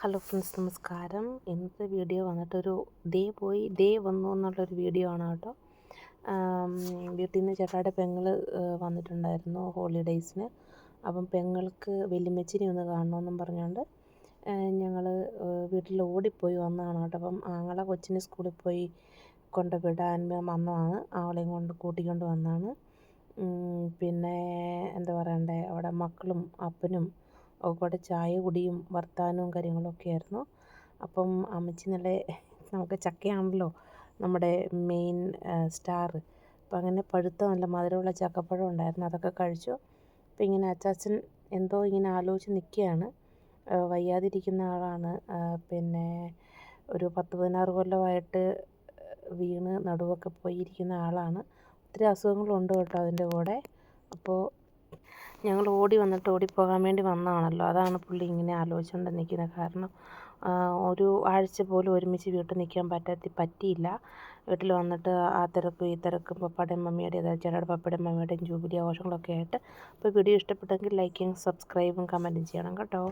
Hello friends, നമസ്കാരം. ഇന്നത്തെ video വന്നിട്ടൊരു ദേ പോയി ദേ വന്നു എന്നുള്ളൊരു വീഡിയോ ആണ് കേട്ടോ. വീട്ടിൽ നിന്ന് ചേട്ടായുടെ പെങ്ങൾ വന്നിട്ടുണ്ടായിരുന്നു ഹോളിഡേയ്സിന്. അപ്പം പെങ്ങൾക്ക് വല്യമ്മച്ചിനെ ഒന്ന് കാണണമെന്നും പറഞ്ഞുകൊണ്ട് ഞങ്ങൾ വീട്ടിൽ ഓടിപ്പോയി വന്നതാണ് കേട്ടോ. അപ്പം ആങ്ങളെ കൊച്ചിനെ സ്കൂളിൽ പോയി കൊണ്ടുവിടാൻ വന്നതാണ്, അവളെയും കൊണ്ട് കൂട്ടിക്കൊണ്ട് വന്നതാണ്. പിന്നെ എന്താ പറയണ്ടേ, അവിടെ മക്കളും അപ്പനും ഒക്കെ ചായ കുടിയും വർത്തമാനവും കാര്യങ്ങളൊക്കെ ആയിരുന്നു. അപ്പം അമ്മച്ചി നല്ല നമുക്ക് ചക്കയാണല്ലോ നമ്മുടെ മെയിൻ സ്റ്റാർ. അപ്പം അങ്ങനെ പഴുത്ത നല്ല മധുരമുള്ള ചക്കപ്പഴം ഉണ്ടായിരുന്നു, അതൊക്കെ കഴിച്ചു. അപ്പം ഇങ്ങനെ അച്ചാച്ചൻ എന്തോ ഇങ്ങനെ ആലോചിച്ച് നിൽക്കുകയാണ്. വയ്യാതിരിക്കുന്ന ആളാണ്. പിന്നെ ഒരു 10-16 കൊല്ലമായിട്ട് വീണ് നടുവൊക്കെ പോയിരിക്കുന്ന ആളാണ്. ഒത്തിരി അസുഖങ്ങളുണ്ട് കേട്ടോ അതിൻ്റെ കൂടെ. അപ്പോൾ ഞങ്ങൾ ഓടിപ്പോകാൻ വേണ്ടി വന്നതാണല്ലോ, അതാണ് പുള്ളി ഇങ്ങനെ ആലോചിച്ചുകൊണ്ട് നിൽക്കുന്നത്. കാരണം ഒരു ആഴ്ച പോലും ഒരുമിച്ച് വീട്ടിൽ നിൽക്കാൻ പറ്റിയില്ല. വീട്ടിൽ വന്നിട്ട് ആ തിരക്കും ഈ തിരക്കും പപ്പയുടെയും മമ്മിയുടെയും ചേട്ടായുടെ പപ്പയുടെയും മമ്മിയുടെയും ജൂബിലി ആഘോഷങ്ങളൊക്കെ ആയിട്ട്. അപ്പോൾ വീഡിയോ ഇഷ്ടപ്പെട്ടെങ്കിൽ ലൈക്കും സബ്സ്ക്രൈബും കമൻറ്റും ചെയ്യണം കേട്ടോ.